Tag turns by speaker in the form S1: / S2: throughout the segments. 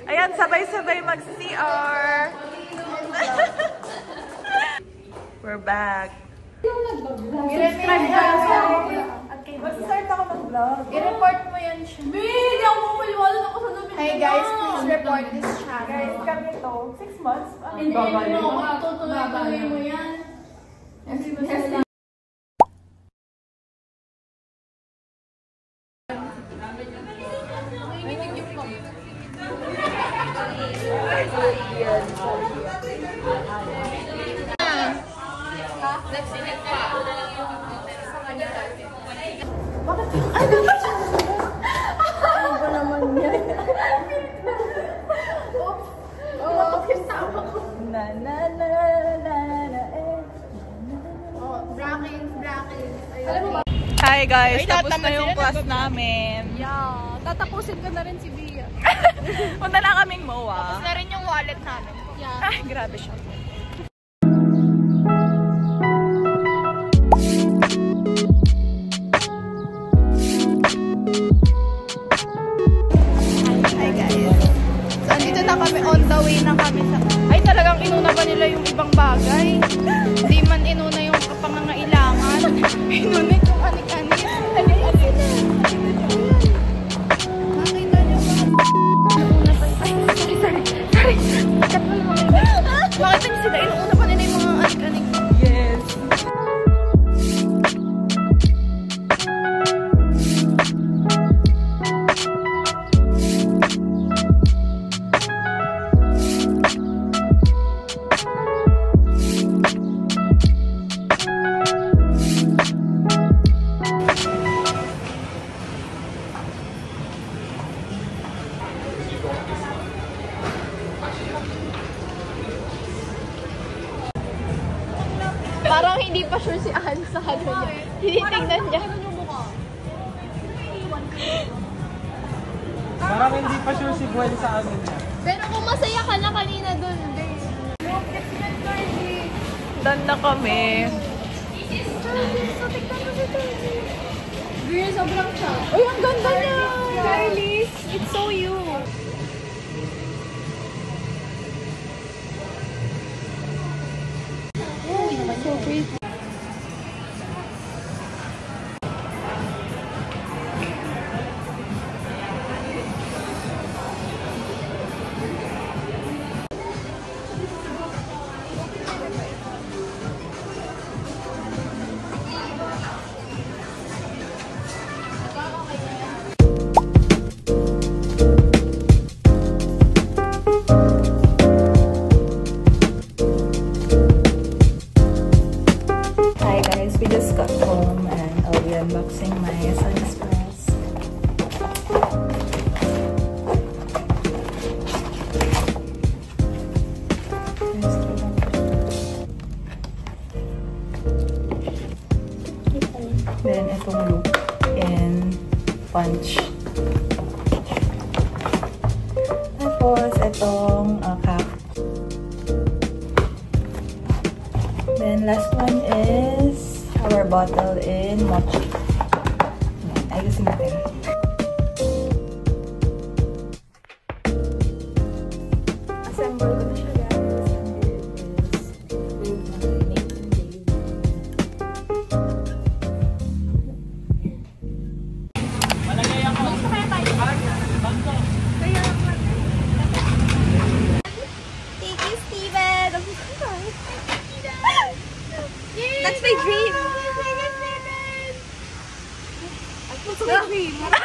S1: Ayan, sabay-sabay mag-CR. We're back.
S2: Mag-start ako mag-vlog.
S3: I-report mo yan siya.
S2: Hindi ako mapaliwala ako sa dami.
S3: Hey guys, please report this channel.
S2: Guys, kami to. 6 months?
S3: Hindi mo ako tutuloy mo yan.
S2: Bakit? Ano ba naman yan? Oops! Oops! Yung tama ko. Na na na na na eh.
S3: Brackets.
S2: Alam mo ba?
S1: Hi guys, tapos na yung class namin.
S2: Yeah. Tatapusin ko na rin si Bia.
S1: Punta na kaming MOA.
S3: Tapos na rin yung wallet namin.
S2: Yeah.
S1: Ay, grabe siya.
S3: Hi guys. So, andito na kami, on the way na kami sa... Ay, talagang inuna ba nila yung ibang bagay? Hindi man inuna yung pangangailangan. Inuna yung anik-anik. Anik-anik na. Nakita niyo ba? Inuna pa. Ay, sorry. Cut mo naman kayo. Makita niyo sila, inuuna pa nila yung mga anik-anik.
S1: Yes.
S3: Parang hindi pa sure si Anne sa ano niya. Tinitingnan niya.
S4: Parang hindi pa sure si Gwen sa amin niya.
S3: Pero kung masaya ka na kanina dun,
S1: Done na kami.
S3: girl, sobrang siya.
S1: Uy, ang ganda niya!
S3: Charlie, it's so you. So pretty.
S2: Hi guys, we just got home and I'll be unboxing my son's dress. Then itong loop in punch. Tapos itong cap. Then last one is our bottle in mochi. Ayusin natin. Assemble ko na siya guys. And it is with my Nathan David.
S3: Thank you, Steven. That's my dream. That's my dream.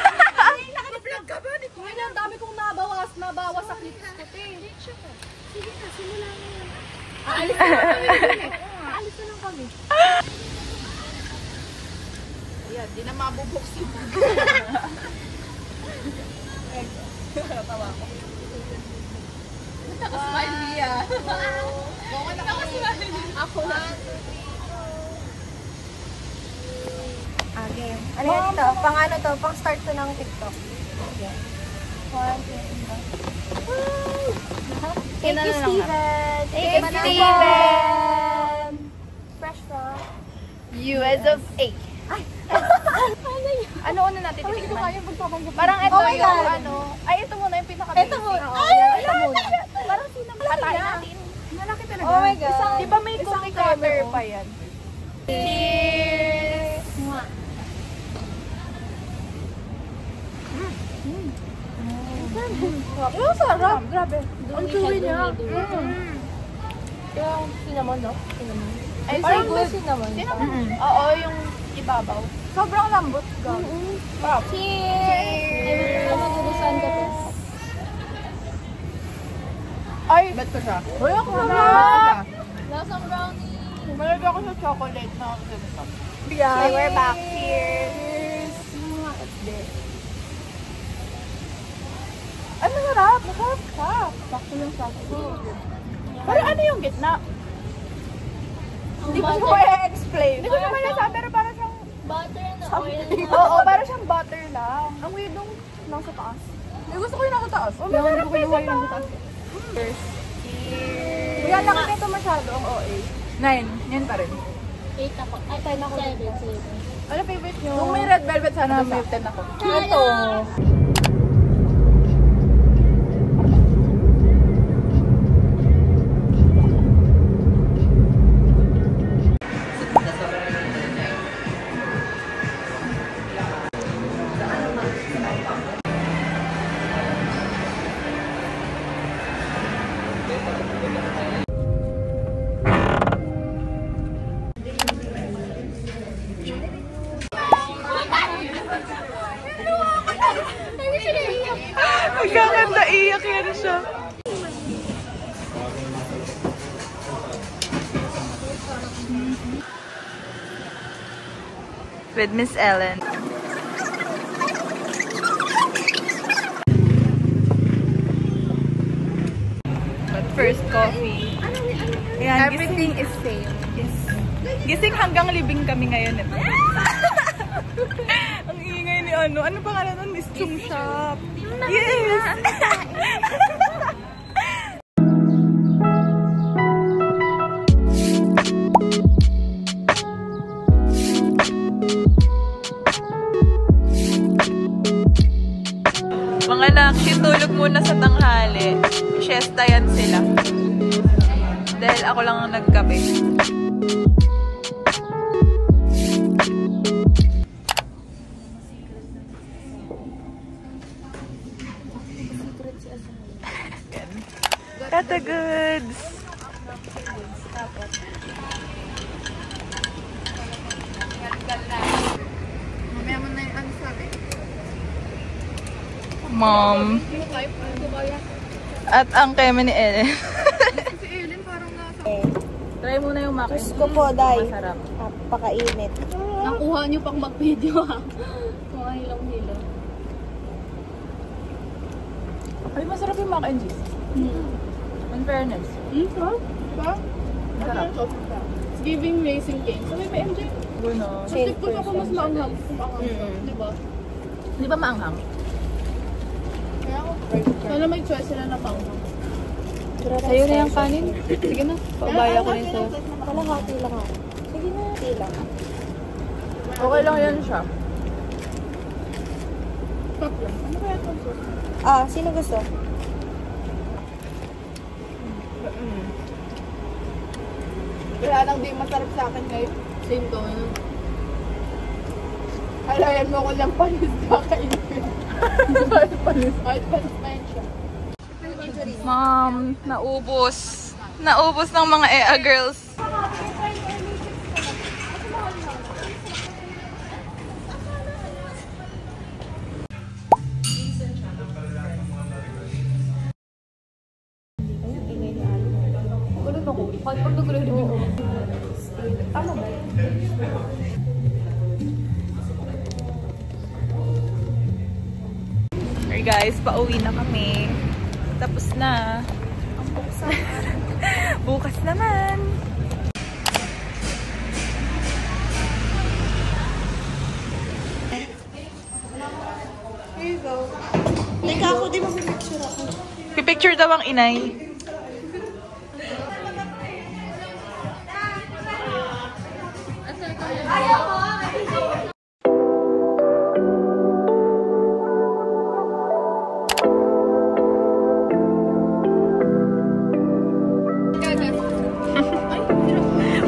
S3: mabawas sa clips ko, te.
S2: Sige na, simula na yan.
S3: Aalis na lang kami. Aalis na lang kami. Ayan, di na mabubuksin. Tawa ko. Nakasmile niya. Nakasmile. Ako na.
S2: Okay. Ano yan ito? Pang ano to? Pang start to ng TikTok. Okay. Thank you, Steven. Thank you, Steven. Fresh from
S3: US of A. Ano una natin titignan? Parang ito
S2: Oh my
S3: yung
S2: God.
S3: ano. Ay, ito muna yung pinaka-basic.
S2: Ito muna.
S3: Ay, ito muna. Parang sinamatayin natin.
S1: Malaki talaga.
S2: Oh my God.
S3: Di ba may cookie cutter pa yan? Cheers!
S2: Oh, sarap. Grabe. Ang chewy niya. Yung cinnamon, no? Cinnamon.
S3: Ay,
S2: Parang
S3: so
S2: may
S3: good.
S2: cinnamon.
S3: Oo, yung ibabaw. Sobrang lambot ka.
S2: Cheers! Ay, magugustuhan ka to.
S3: Ay, bet ko siya. Uy, ako na.
S2: Lasang brownie.
S3: Malag ako sa chocolate na ganito.
S2: Okay, we're back.
S3: Cheers! Ay, masarap. Masarap ka. Sakto yung sakto. Pero ano yung gitna? Hindi ko siya ma-explain. Hindi ko siya ma-explain, pero parang siyang...
S2: Butter and oil.
S3: Oo, parang siyang butter lang. Ang weird nung nasa taas. Hindi, gusto ko yung nasa taas. Oh, masarap yung nasa taas. Cheers. Cheers. Yan lang ito masyado ang OA. 9. Yan pa rin.
S2: 8 ako. Ay, 10 ako. 7.
S3: Ano favorite nyo? Kung may red velvet, sana may 10 ako.
S2: Ito.
S1: Magkakanda, iyak yan siya. With Miss Ellen. But first, coffee. Ayan,
S3: Everything is same.
S1: gising hanggang libing kami ngayon. Ang ingay ni ano. Ano pa nga nun? Miss Chung Shop. Yes! Mga lakshi, tulog muna sa tanghali. Siesta yan sila. Dahil ako lang ang nagkape. Kata goods!
S3: Mamaya mo na yung ano sabi.
S1: Mom. At ang keme ni Ellen.
S3: Si Ellen parang nasa...
S1: Try muna yung mac and
S2: Gusto ko, Day.
S1: Masarap.
S2: Napakainit.
S3: Nakuha niyo pang mag-video ha. Mga hilaw-hilaw.
S1: Ay, masarap yung mac and cheese. In fairness.
S3: Sarap. Diba?
S1: Masarap.
S3: It's giving racing cane. Sabi ba MJ?
S1: Guno.
S3: Kasi kung ako mas maanghang. Diba?
S1: Di ba maanghang?
S3: Sana may choice sila na panghang.
S1: Sa'yo na yung kanin. Sige na. Pabaya ko rin sa'yo.
S2: Kalahati lang ako. Sige na. Hati lang.
S1: Okay lang yan siya.
S3: Stop lang. Ano kaya itong sauce?
S2: Ah, sino gusto?
S3: Wala nang di masarap sa akin ngayon. Same to. Ano? Alayan mo ko lang panis kakainin. Panis pa yun siya.
S1: Mom, naubos. Naubos ng mga EA girls.
S3: Pag nag-review. Tama ba?
S1: Hey guys, pauwi na kami. Tapos na.
S3: Ang buksan.
S1: Bukas naman.
S3: Here you go. Teka ako, di ba picture ako?
S1: Pipicture daw ang inay.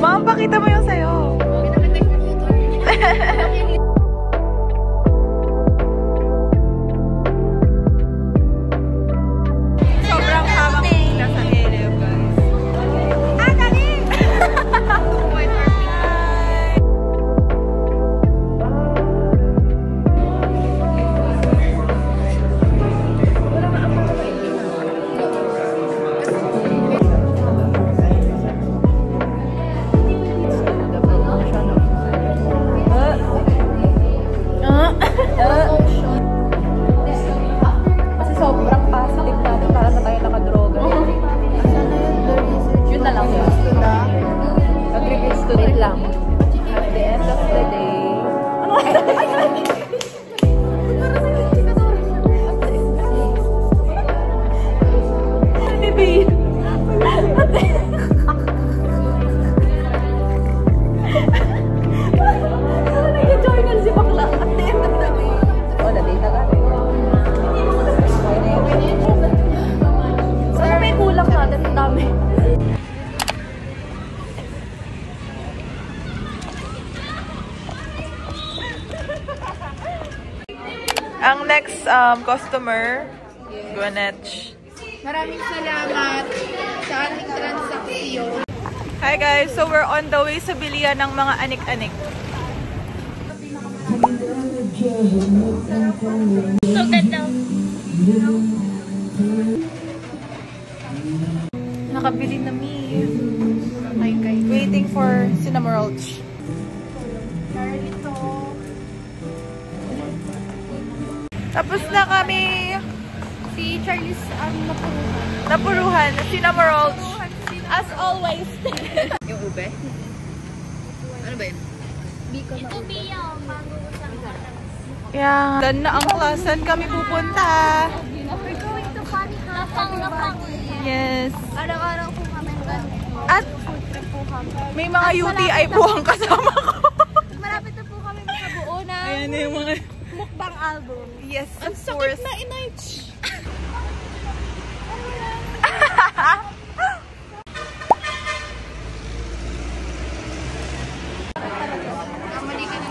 S1: Ma'am, pakita mo yung sayo. Sobrang habang pila sa Helio, guys. Ah, dali! Kasi sobrang positive natin para na tayo nakadroga. Yun na lang yun. Nag-review student lang. At the end of the day... Baby! Nag-enjoy ka si bakla. At the end of the day. Oh, the day na gano'n.
S3: Sana may kulang natin. Ang dami.
S1: Ang next customer, Gwyneth.
S3: Maraming salamat sa ating transaksyon.
S1: Hi guys, so we're on the way sa bilihan ng mga anik-anik.
S3: So ganda.
S1: Nakabili na mi.
S3: Hi guys.
S1: Waiting for Cinnamoroach.
S3: Narito.
S1: Tapos na kami.
S3: Si Charlie's napuruhan.
S1: Napuruhan. Cinnamoroach. As always.
S2: Yung ube? Ano ba yun?
S3: Ito Bia, mango sa
S1: Yeah. Dan na ang klasan kami pupunta.
S3: We're going to Lapang.
S1: Yes.
S3: Araw-araw po kami ganito.
S1: At
S3: Food trip po kami.
S1: may mga UTI po ang kasama ko.
S3: Malapit na po kami makabuo na
S1: Ayan na yung mga...
S3: mukbang album.
S1: Yes, of course.
S3: na inarch. Mali ka na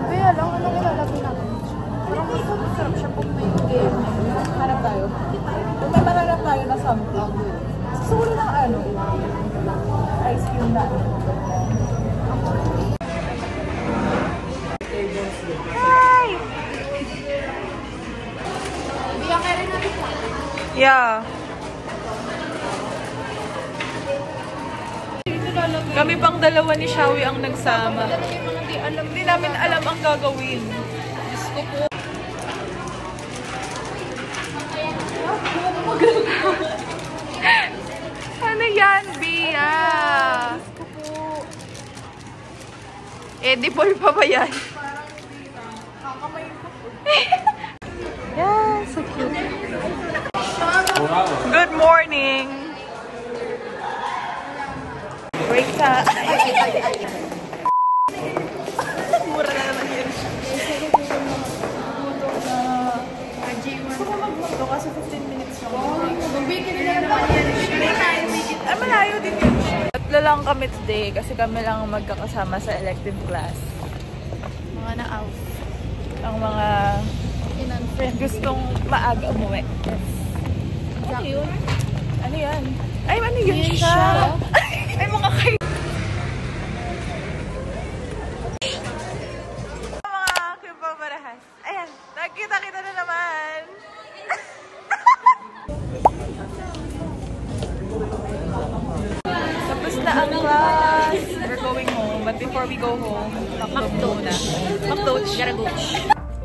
S3: Kaya lang, anong ilalagay natin?
S1: Sarap siya kung may game. Hanap tayo. Kung may mananap tayo na something. Sulo ng ano. Ice cream na. Hi!
S3: Bilang ka rin natin.
S1: Yeah. Kami pang dalawa ni Shawi ang nagsama. Hindi namin alam ang gagawin. Diyos ko po. Ano yan, Bia? Diyos ko po. Edible pa ba yan? Yeah, so cute. Good morning! Break sa... Mura na naman yun. Magmundo kasi 15 minutes na.
S3: Mag-weekend na naman yan.
S1: Ay, malayo din yun. Tatlo lang kami today kasi kami lang magkakasama sa elective class.
S3: Mga na-out.
S1: Ang mga
S3: In-unfriend.
S1: Gustong maaga umuwi. Yes.
S3: Ano yun?
S1: Ano yan? Ay, ano yun
S3: Yun
S1: siya?
S3: siya.
S1: Ay, mga kayo. Mga kibabarahas. Ayan, nakita-kita na naman. Tapos na ang class. We're going home. But before we go home, McDo muna. McDoach.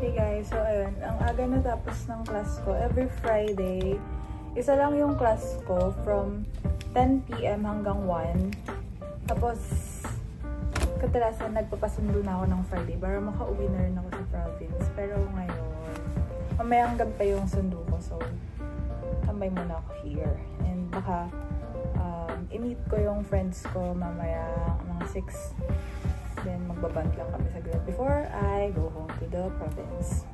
S1: Hey guys, so ayun. Ang aga natapos ng class ko. Every Friday, isa lang yung class ko from 10 PM hanggang 1. Tapos, kadalasan nagpapasundo na ako ng Friday para makauwi na rin ako sa province. Pero ngayon, mamayang hanggang pa yung sundo ko. So, tambay muna ako here. And baka, i-meet ko yung friends ko mamaya mga 6. Then, magbaband lang kami saglit before I go home to the province.